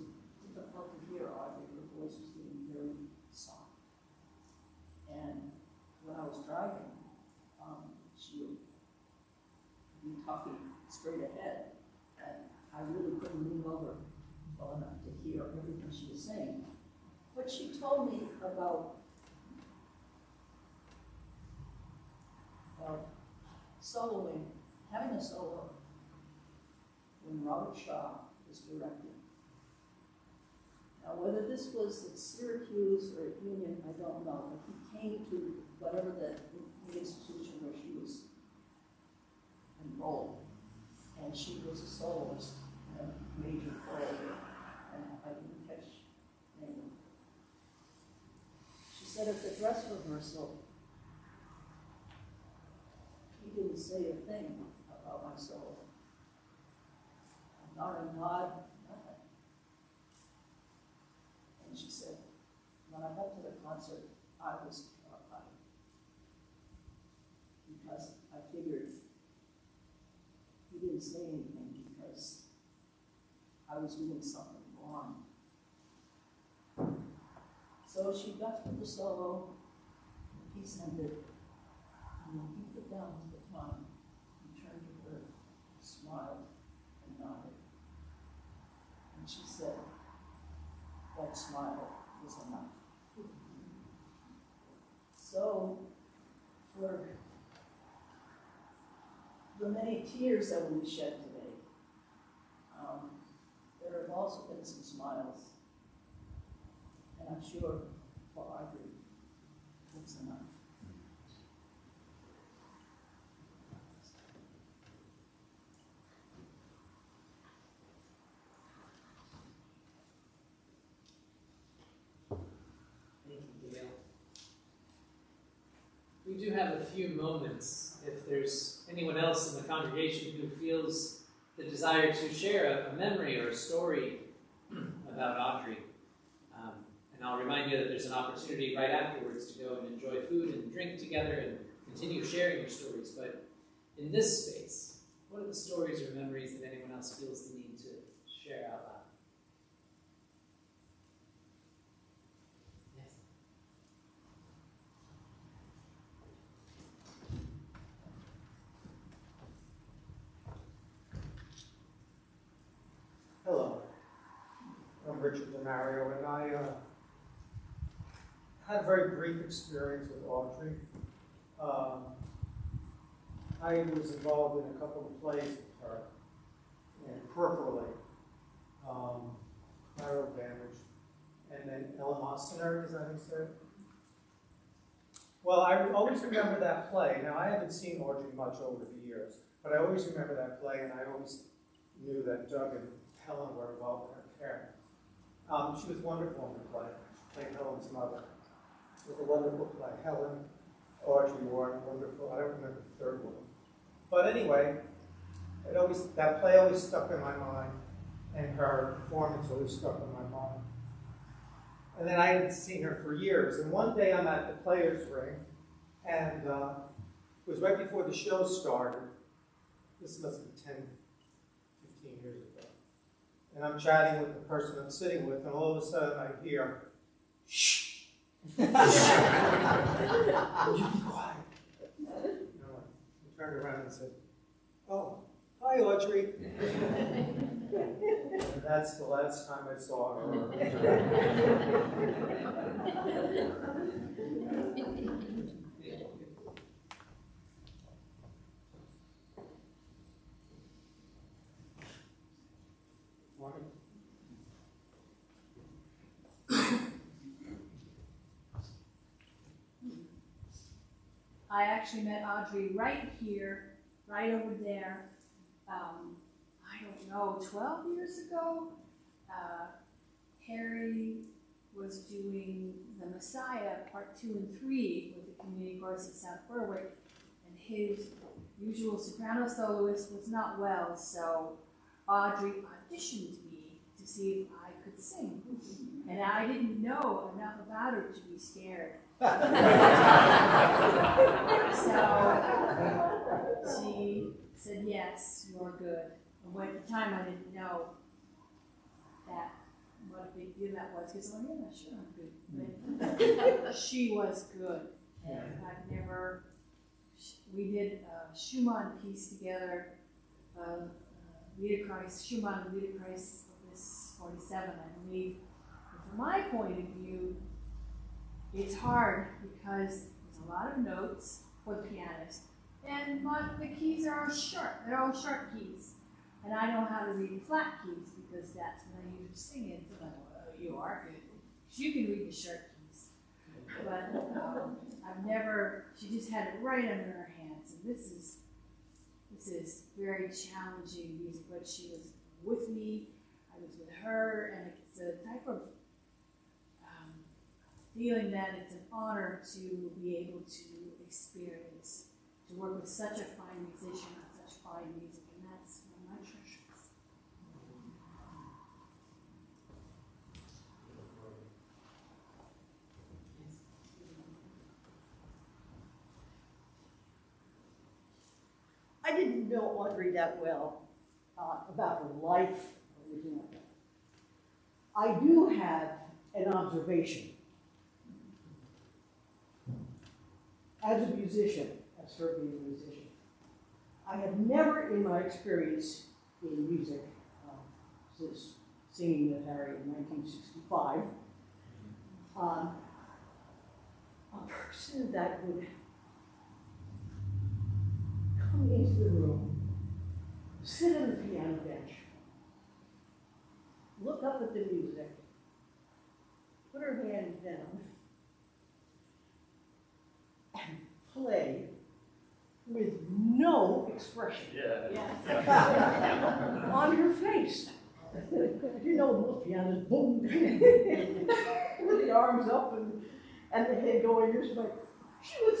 difficult to hear Audrey, her voice was getting very soft. And when I was driving, she would be talking straight ahead, and I really couldn't lean over well enough to hear everything she was saying. But she told me about soloing, having a solo when Robert Shaw was directing. Now, whether this was at Syracuse or at Union, I don't know, but he came to whatever the institution where she was enrolled, and she was a soloist in a major play, and I didn't catch the name. She said at the dress rehearsal, he didn't say a thing about my solo. Not a nod, nothing. And she said, when I got to the concert, I was terrified. Because I figured he didn't say anything because I was doing something wrong. So she got through the solo, the piece ended, and when he put down his baton, he turned to her, smiled, and nodded. And she said, that smile was enough. So, for the many tears that will be shed today, there have also been some smiles. And I'm sure for Audrey, it's enough. Thank you, Gail. We do have a few moments. If there's anyone else in the congregation who feels the desire to share a memory or a story about Audrey. And I'll remind you that there's an opportunity right afterwards to go and enjoy food and drink together and continue sharing your stories. But in this space, what are the stories or memories that anyone else feels the need to share out loud? Yes. Hello, I'm Richard DeMario, and I had a very brief experience with Audrey. I was involved in a couple of plays with her, and peripherally, Viral Damage, and then Eleemosynary, is that how you say it? Well, I always remember that play. Now, I haven't seen Audrey much over the years, but I always remember that play, and I always knew that Doug and Helen were involved in her care. She was wonderful in the play. She played Helen's mother. It was a wonderful play. Helen, Audrey Warren, wonderful. I don't remember the third one. But anyway, that play always stuck in my mind, and her performance always stuck in my mind. And then I hadn't seen her for years. And one day I'm at the Players' Ring, and it was right before the show started. This must be 10, 15 years ago. And I'm chatting with the person I'm sitting with, and all of a sudden I hear, shh. You be quiet. I turned around and said, oh, hi, Audrey. And that's the last time I saw her. I actually met Audrey right here, right over there, I don't know, 12 years ago. Harry was doing The Messiah, Part 2 and 3 with the community chorus at South Berwick, and his usual soprano soloist was not well, so Audrey auditioned me to see if I could sing. And I didn't know enough about her to be scared. So she said, yes, you're good. And at the time I didn't know that what a big deal that was, because I'm like, yeah, sure, I'm good. But she was good. And I've never, we did a Schumann piece together, Schumann, Liederkreis, Opus 47, I believe. And from my point of view, it's hard because there's a lot of notes for the pianist, and the keys are all sharp. They're all sharp keys. And I know how to read the flat keys because that's when I usually sing it. So I'm like, well, you are good. You can read the sharp keys. But I've never, she just had it right under her hands. And this is very challenging music, but she was with me, I was with her, and it's a type of feeling that it's an honor to be able to experience, to work with such a fine musician on such fine music, and that's one of my treasures. I didn't know Audrey that well about her life or anything like that. I do have an observation. As a musician, as her being a musician, I have never in my experience in music, since singing with Harry in 1965, a person that would come into the room, sit on the piano bench, look up at the music, put her hand down, and play with no expression on her face. You know, most pianos, boom, with the arms up and the head going this way. She was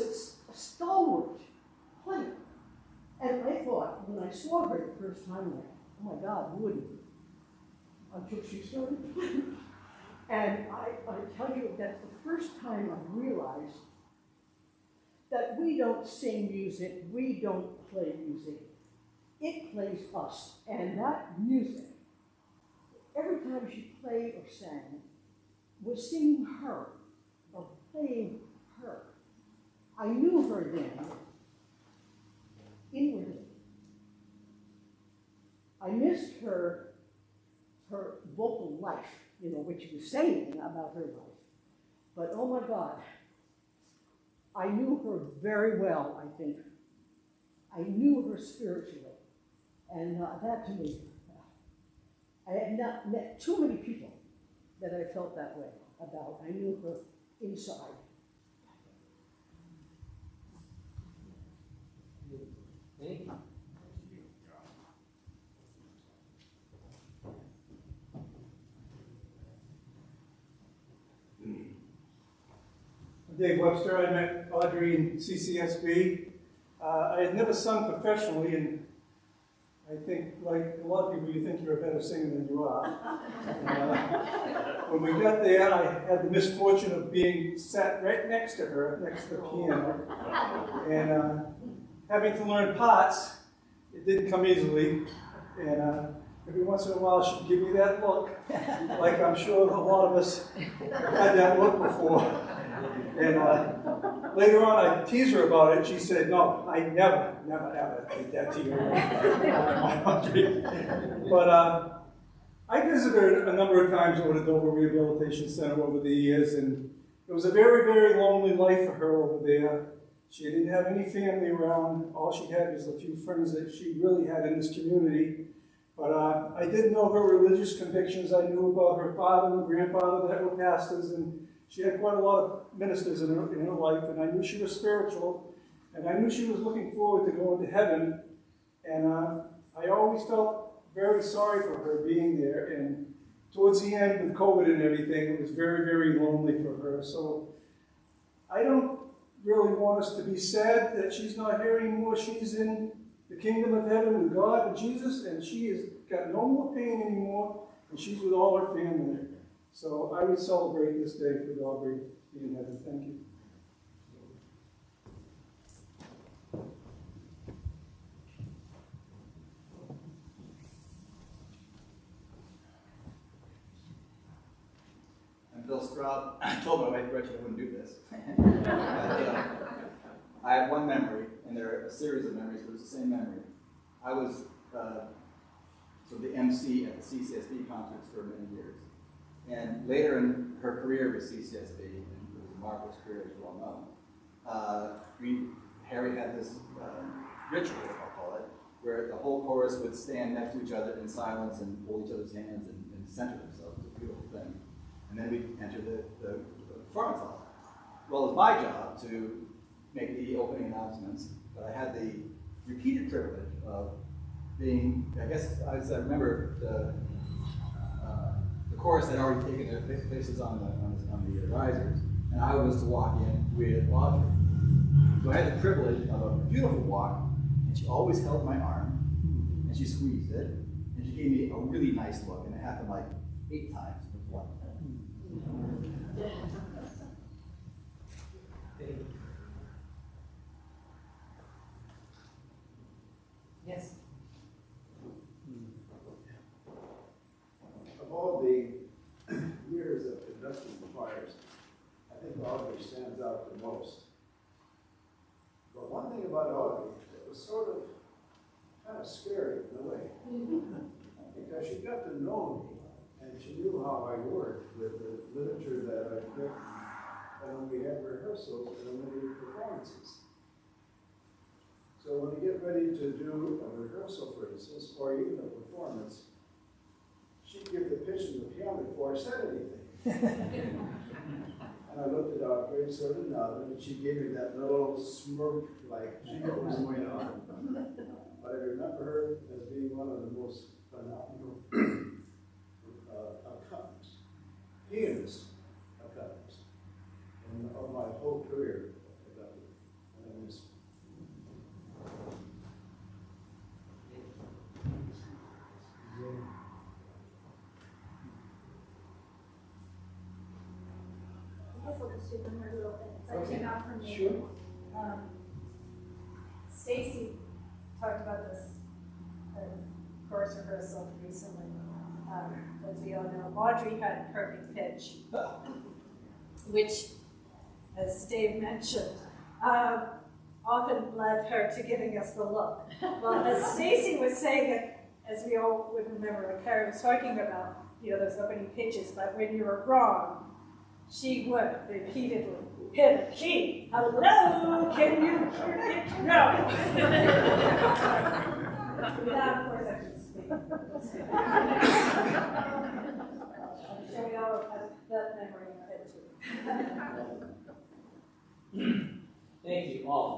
a stalwart player. And I thought, when I saw her the first time, like, oh my God, who wouldn't? Until she started playing. And I tell you, that's the first time I realized that we don't sing music, we don't play music. It plays us. And that music, every time she played or sang, was singing her, or playing her. I knew her then, inwardly. I missed her vocal life, you know, what she was saying about her life. But oh my God, I knew her very well, I think. I knew her spiritually. And that to me, I had not met too many people that I felt that way about. I knew her inside. Thank you. Dave Webster. I met Audrey in CCSB. I had never sung professionally, and I think, like a lot of people, you think you're a better singer than you are. When we got there, I had the misfortune of being sat right next to her, next to the piano, and having to learn parts. It didn't come easily, and every once in a while she'd give me that look, like I'm sure a lot of us had that look before. And later on, I teased her about it. She said, no, I never, ever did that to you. But I visited her a number of times over the Dover Rehabilitation Center over the years, and it was a very, very lonely life for her over there. She didn't have any family around. All she had was a few friends that she really had in this community. But I did know her religious convictions. I knew about her father and grandfather that were pastors, and she had quite a lot of ministers in her life, and I knew she was spiritual. And I knew she was looking forward to going to heaven, and I always felt very sorry for her being there. And towards the end, with COVID and everything, it was very, very lonely for her. So I don't really want us to be sad that she's not here anymore. She's in the kingdom of heaven with God and Jesus, and she has got no more pain anymore, and she's with all her family. So I would celebrate this day with Audrey being in heaven. Thank you. I'm Bill Straub. I told my wife Gretchen I wouldn't do this. But, I have one memory, and there are a series of memories, but it's the same memory. I was sort of the MC at the CCSB concerts for many years. And later in her career with CCSB, and it was a marvelous career, as you all know, Harry had this ritual, I'll call it, where the whole chorus would stand next to each other in silence and hold each other's hands and center themselves. It was a beautiful thing. And then we'd enter the performance hall. Well, it was my job to make the opening announcements, but I had the repeated privilege of being, I guess, as I remember, the chorus had already taken their places on the risers, and I was to walk in with Audrey. So I had the privilege of a beautiful walk, and she always held my arm, and she squeezed it, and she gave me a really nice look, and it happened like 8 times with one. Yes. Of all the years of conducting choirs, I think Audrey stands out the most. But one thing about Audrey, it was sort of kind of scary in a way. Because she got to know me, and she knew how I worked with the literature that I picked when we had rehearsals and when we did performances. So when we get ready to do a rehearsal, for instance, or even a performance, she'd give the pitch in the piano before I said anything. And I looked at Audrey and sort of nodded, and she gave me that little smirk, like she knew what was going on. But I remember her as being one of the most phenomenal accompanist, pianist accompanist, of my whole career. And it's I'll just do one more little thing. So I came out from me. Sure. Stacy talked about this chorus rehearsal recently. As we all know, Audrey had perfect pitch, which, as Dave mentioned, often led her to giving us the look. Well, as Stacy was saying it, as we all would remember what Carrie was talking about, those opening pitches, but when you were wrong, she would repeatedly hit a key. Hello, can you hear it? No. Without, of course, actually speaking. I'm sure we all have that memory in our head too. Thank you all.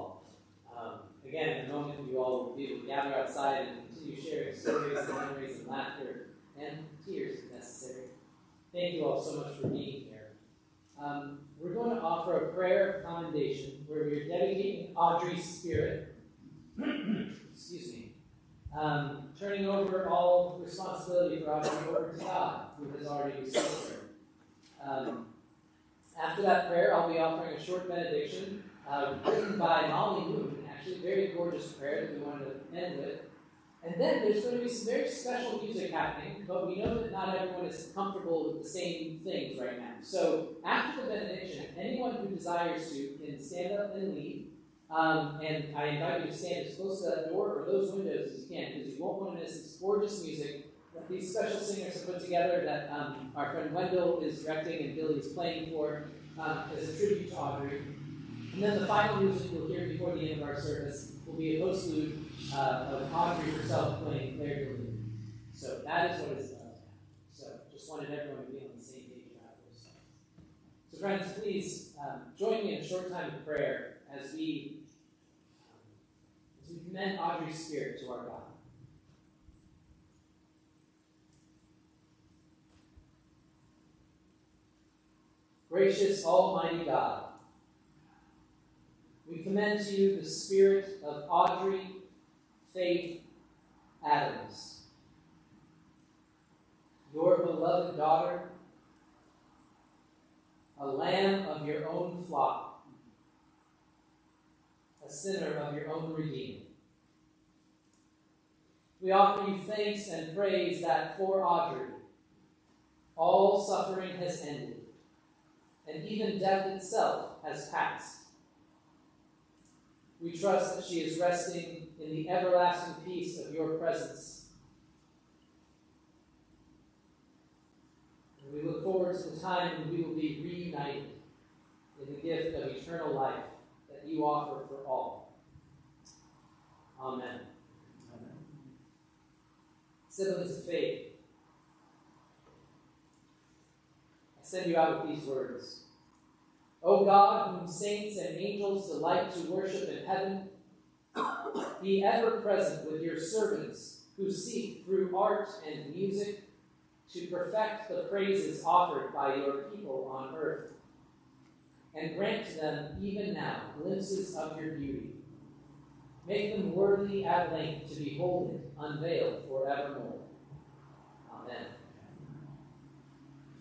Again, in a moment you all will be able to gather outside and continue sharing stories and memories and laughter and tears if necessary. Thank you all so much for being here. We're going to offer a prayer of commendation where we are dedicating Audrey's spirit, excuse me, turning over all responsibility for Audrey over to God, who has already received her. After that prayer, I'll be offering a short benediction written by Molly Moon, actually a very gorgeous prayer that we wanted to end with. And then there's going to be some very special music happening, but we know that not everyone is comfortable with the same things right now. So after the benediction, anyone who desires to can stand up and leave. And I invite you to stand as close to that door or those windows as you can, because you won't want to miss this gorgeous music that these special singers have put together that our friend Wendell is directing and Billy is playing for as a tribute to Audrey. And then the final music you'll hear before the end of our service will be a postlude of Audrey herself playing Claire Gillian. So that is what is about now. So just wanted everyone to be on the same page about those things. So friends, please join me in a short time of prayer as we as we commend Audrey's spirit to our God. Gracious Almighty God, we commend to you the spirit of Audrey Faith Adams, your beloved daughter, a lamb of your own flock, a sinner of your own redeeming. We offer you thanks and praise that for Audrey, all suffering has ended, and even death itself has passed. We trust that she is resting in the everlasting peace of your presence. And we look forward to the time when we will be reunited in the gift of eternal life that you offer for all. Amen. Amen. Siblings of faith, I send you out with these words. O God, whom saints and angels delight to worship in heaven, be ever present with your servants who seek through art and music to perfect the praises offered by your people on earth, and grant to them even now glimpses of your beauty. Make them worthy at length to behold it unveiled forevermore. Amen.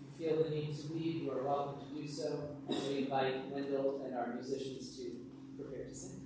If you feel the need to leave, you are welcome to do so. We invite Wendell and our musicians to prepare to sing.